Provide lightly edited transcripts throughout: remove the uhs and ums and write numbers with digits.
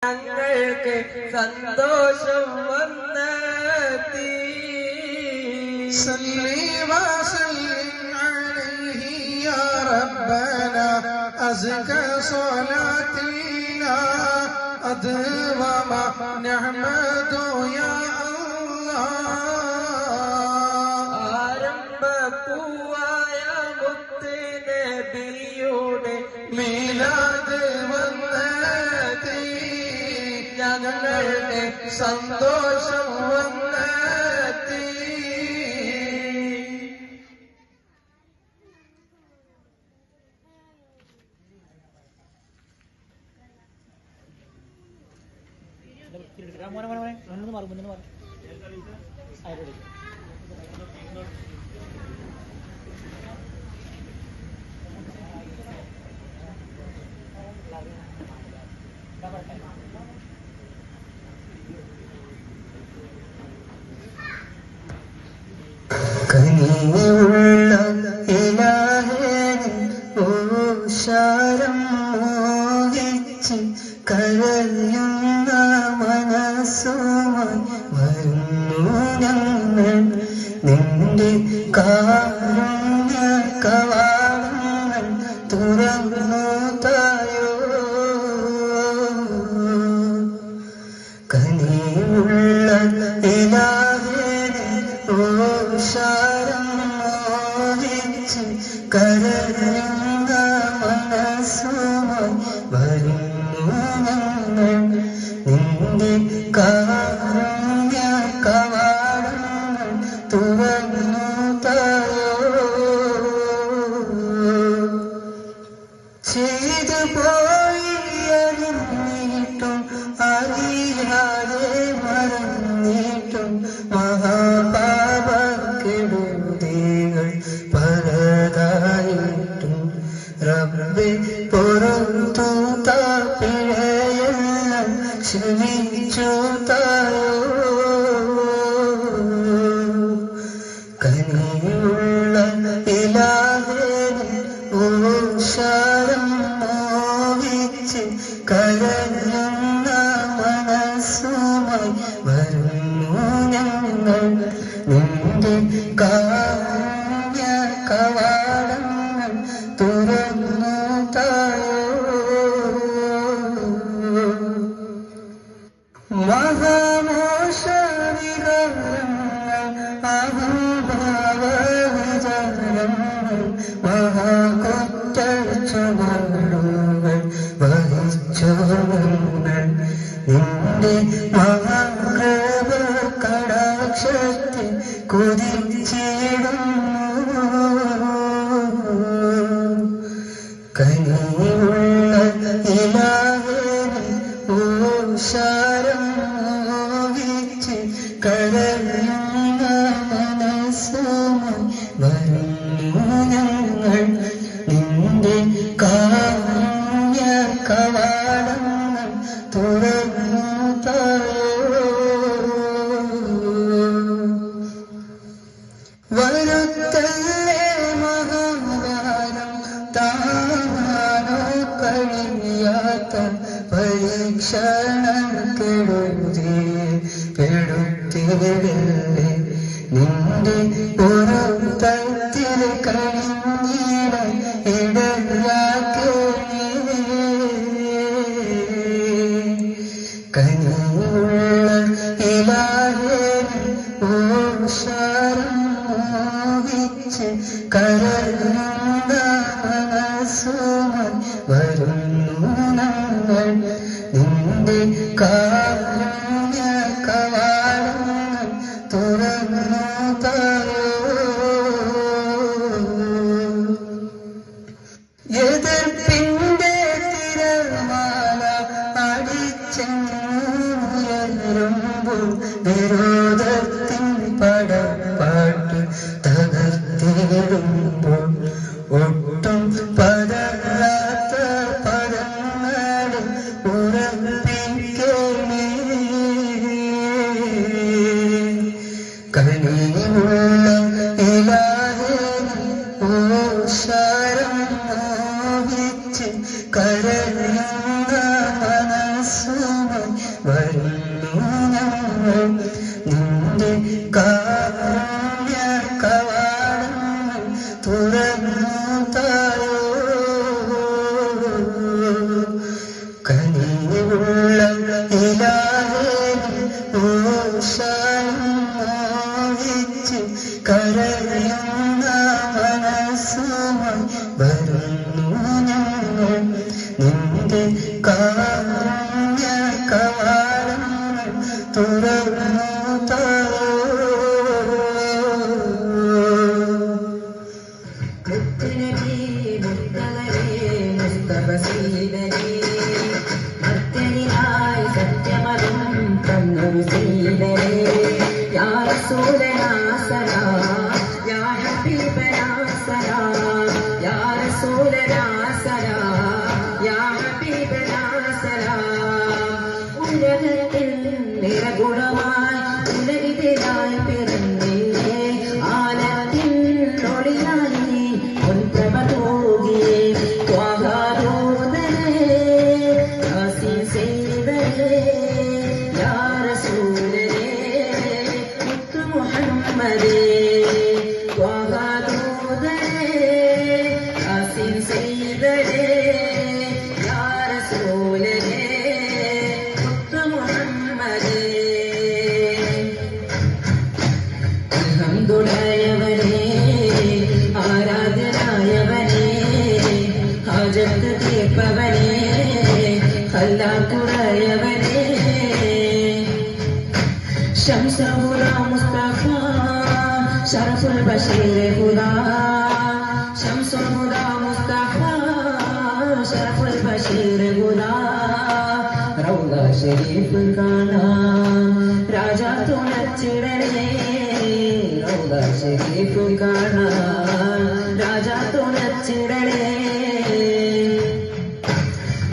ഞങ്ങൾക്ക് സന്തോഷം വന്നെത്തി. സല്ലി വസല്ലിം അലൈഹി യാ റബ്ബനാ അസ്ക സ്വലാത്തിനാ അദ്വമ നഹ്മദു യാ അല്ലാഹ്. ആരംഭപ്പൂവായ മുത്ത് നബിയുടെ മീലാദ് വന്നെത്തി. ഞങ്ങളുടെ സന്തോഷം വന്നെത്തി. കനിയുള്ള ഇലാഹേ ഓശാരം മോഹിച്ച് കരയുന്ന മനസ്സുമായി വരുന്നു ഞങ്ങൾ നിന്റെ കാരുണ്യ കവാടങ്ങൾ തുറന്നു തായോ. കനിയുള്ള ഇലാഹേ ഓശാരം മോഹിച്ച് കരയുന്ന മനസ്സുമായി വരുന്നു ഞങ്ങൾ നിന്റെ കാരുണ്യ കവാടങ്ങൾ തുറന്നു തായോ. ചെയ്തു പോയി അറിഞ്ഞിട്ടും അറിയാതെ മറന്നിട്ടും മഹാപാപക്കെടുതികൾ പലതായിട്ടും റബ്ബേ പുറത്തു താപ്പിഴയെല്ലാം ക്ഷമിച്ചു തായോ. കനിയുള്ള ഇലാഹേ ഓശാരം മോഹിച്ച് കരയുന്ന മനസ്സുമായി വരുന്നു ഞങ്ങൾ നിന്റെ കാരുണ്യ കവാടങ്ങൾ തുറന്നു തായോ. മഹാമോശവികാരങ്ങൾ അഹംഭാവവിചാരങ്ങൾ മഹാകുറ്റച്ചുമടുകൾ വഹിച്ചോങ്ങൾ നിന്റെ മഹാകൃപ കടാക്ഷത്തിൽ കുതിച്ചിടുന്നു. കനിയുള്ള ഇലാഹേ ഓശാരം മോഹിച്ച് കരയുന്ന മനസ്സുമായി വരുന്നു ഞങ്ങൾ നിന്റെ കാരുണ്യ കവാടങ്ങൾ തുറന്നു തായോ. വരുത്തല്ലേ മഹാഭാരം താനോ കഴിയാത്ത പരീക്ഷണക്കെടുതി പെടുത്തിടല്ലേ നിന്റെ ഒരു തത്തിൽ കഴിഞ്ഞിട ഇടയാക്കേ. കനിയുള്ള ഇലാഹേ ഓശാരം മോഹിച്ച് കരയുന്ന മനസ്സുമായി വരുന്നു ഞങ്ങൾ നിന്റെ കാരുണ്യ കവാടങ്ങൾ തുറന്നു തായോ. എതിർപ്പിന്റെ തിരമാല അടിച്ചെന്നുയരുമ്പോൾ വിരോധത്തിൻ പടപ്പാട്ട് തകർത്തിടുമ്പോൾ ഒട്ടും പതരാത്ത പദങ്ങളിൽ ഉറപ്പിക്കണേ. കനിയുള്ള ഇലാഹേ ഓശാരം മോഹിച്ച് കരയുന്ന മനസ്സുമായി വരുന്നു ഞങ്ങൾ നിന്റെ കാരുണ്യ കവാടങ്ങൾ തുറന്നു തായോ കനിവുള്ള ഇലാഹേ മോഹിച്ച് കരയുന്ന മനസ്സുമായി വരുന്നു ഞങ്ങൾ നിന്റെ കാരുണ്യ കവാടങ്ങൾ തുറന്നു തായോ شمس هدى مصطفى شرف البشير هدى شمس هدى مصطفى شرف البشير هدى روضة شريف كانا راجا تنچڑنے روضة شريف كانا راجا تنچڑنے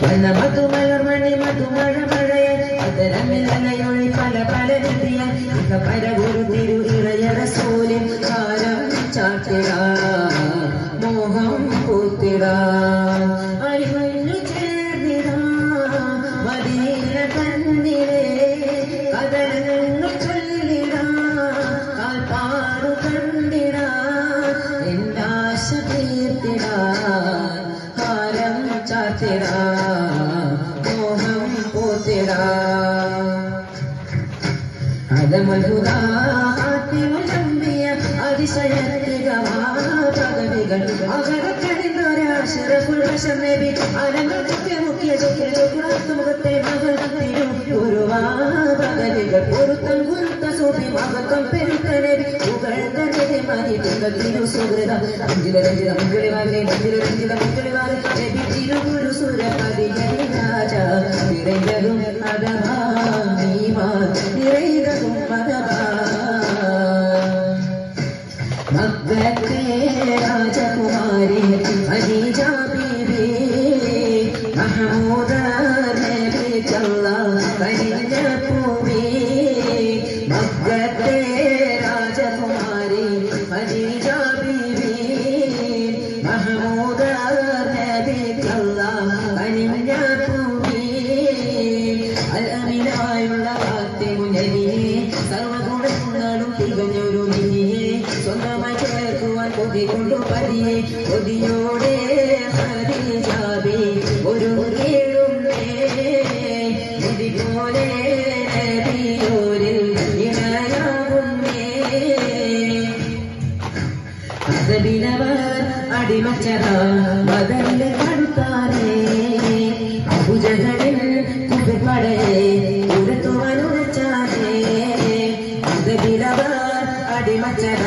വന്ന മധുമലർ മണി മധുമഴ മഴയ അതരമിലയൊഴി പല പല നിധിയ പരഗുരു തിരു ഇളയ റസൂലിൻ കാലം ചാട്ടിട മോഹം പൂത്തിട അരിമഞ്ഞു ചേർന്നിട മദീന കണ്ണിലെ കടലങ്ങൾ ചൊല്ലിട കാൽപ്പാറു കണ്ടിട എന്നാശ തീർത്തിട കാലം ചാട്ടിട അതിശയത്തികൾ അകരക്കടിഞ്ഞൊരാശരഫുൾവശമേബി അരങ്ങത്തെ മുഖ്യ മുഖത്തെ മകൾ തിരുവാതികൾ പൊരുത്തം കുരുത്ത സൂപി മകത്വം പെരുത്തനബി പുകഴ്ത്തനെ മതികൾ തിരുസുഹൃത അഞ്ചിലരഞ്ജിത മുകളിവാകെ മഞ്ചിലരഞ്ജിത മുകളിവാകെ തിരുഗുരു സുരപതി രാജ നിറഞ്ഞതും അടമാ നിറൈതതും മതമാ മഗ്ഗത്തെ രാജകുമാരി ഖദീജ ബീബി മഹമൂദ നബി ചല്ല ഖദീജ പൂവി മഗ്ഗത്തെ രാജകുമാരി ഖദീജ ബീബി മഹമൂദ നബി ചല്ല ഖദീജ പൂവി അൽ-അമീനായുള്ള ഫാത്തിമുനബിയെ സർവ്വഗുണങ്ങളും തികഞ്ഞൊരു മിനിയെ സ്വന്തമായി ചേർക്കുവാൻ കൊതികൊണ്ടു പതിയെ കൊതിയോടെ ഖദീജാബി ഒരു കേളുന്നേ ഇതിപോലെ നബിയോരിൽ ഇണയാകുന്നേ അസബിനവർ അടിമച്ചത ബദലിലെ കടുത്താനേ അബുജഹലിൽ കുഫിർപടയെ ഉരത്തുവാനുരച്ചാനേ അസബിനവർ അടിമച്ചത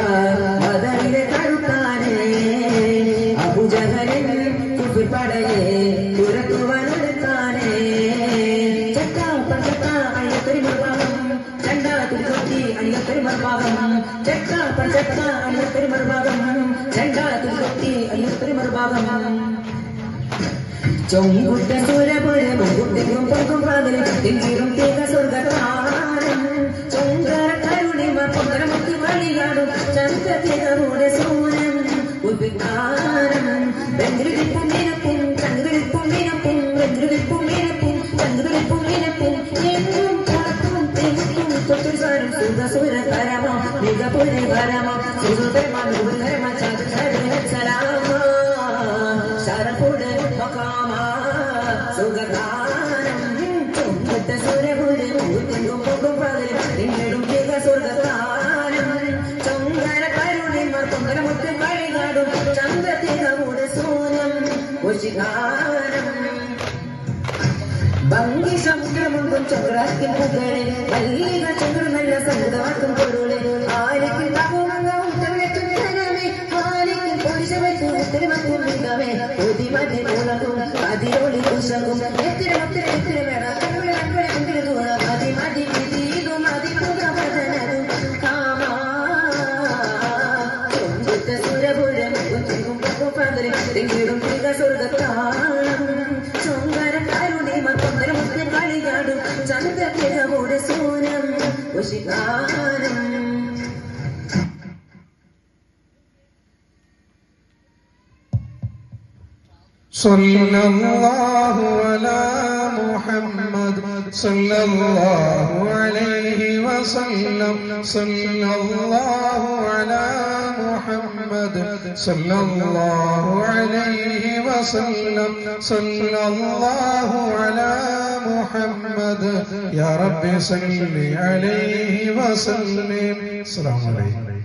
ബദലിലെ കടുത്താനേ അബുജഹലിൽ കുഫിർപടയെ ഉരത്തുവാനുരച്ചാനേ ചക്ക പച്ചക്ക അണിയത്തൊരു മർഭാഗം ചണ്ട തുരുത്തി അണിയത്തൊരു മർഭാഗം ചക്ക പച്ചക്ക അണിയത്തൊരു മർഭാഗം ചണ്ട തുരുത്തി അണിയത്തൊരു മർഭാഗം ചൊങ്കുട്ട സുരപുര മുകുട്ടിക്കും പൊങ്കും പാതിലും തിഞ്ചിരും തീക സ്വർഗത്താനം ചൊങ്കര കരുണിമ പൊങ്കരമുത്തി വഴികാടും ചന്ദ്രത്തികളുടെ സൂനം ഉദ്വിഗ്നാനം വെങ്കുലിപ്പും മീനപ്പും ചന്ദ്രവിൽപ്പും മീനപ്പും വെങ്കുലിപ്പും മീനപ്പും ചന്ദ്രവിൽപ്പും മീനപ്പും തെങ്ങും കാത്തും തെങ്ങും തൊട്ടുസാരും സുഖസുര പരമോ മികപുരി പരമോ സുഖപരമ നുപരമ സലാമ ശരപുര മകാമ സുഖദാനം ചുമത്ത സുരപുര തെങ്ങും പൊങ്കും പകൽ തെങ്ങിടും തിക സ്വർഗദാനം ചൊങ്കര കരുണിമ പൊങ്കരമുത്ത് കളികാടും ചന്ദ്രതികമുടെ സൂനം കുശികാരം ഭംഗി സമുദ്രമുണ്ടും ചക്രാക്കിൻ മുകളെ മല്ലിക ചന്ദ്ര നല്ല സമുദ്രവാക്കും പൊരുളെ ആരക്കിൽ താപമങ്ങവും തമിഴത്തും ധനമേ ആരക്കിൽ പൊരിശവത്തും ഉത്തരമത്തും മികവേ ഒതിമതി മൂലകും അതിരൊളി കുശകും എത്തിര വേണ കണ്ണുകളെ അൻപഴ ദൂരം അതിമതി വിധീതും അതിപുരവദനരും കാമാ ചൊഞ്ചുത്ത സുരപുരം ഉച്ചകും പൊക്കും പകരം തെങ്ങിടും തിക സ്വർഗത്താളം ചൊങ്കര കരുണിമ പൊങ്കരമുത്ത് കളികാടും ചന്ദ്രതികമുടെ സൂനം കുശികാരം സല്ലല്ലാഹു അലാ മുഹമ്മദ് സല്ലല്ലാഹു അലൈഹി വസല്ലം സല്ലല്ലാഹു അലാ മുഹമ്മദ് സല്ലല്ലാഹു അലൈഹി വസല്ലം സല്ലല്ലാഹു അലാ മുഹമ്മദ് യാ റബ്ബി സല്ലി അലൈഹി വസല്ലം. അസ്സലാമു അലൈക്കും.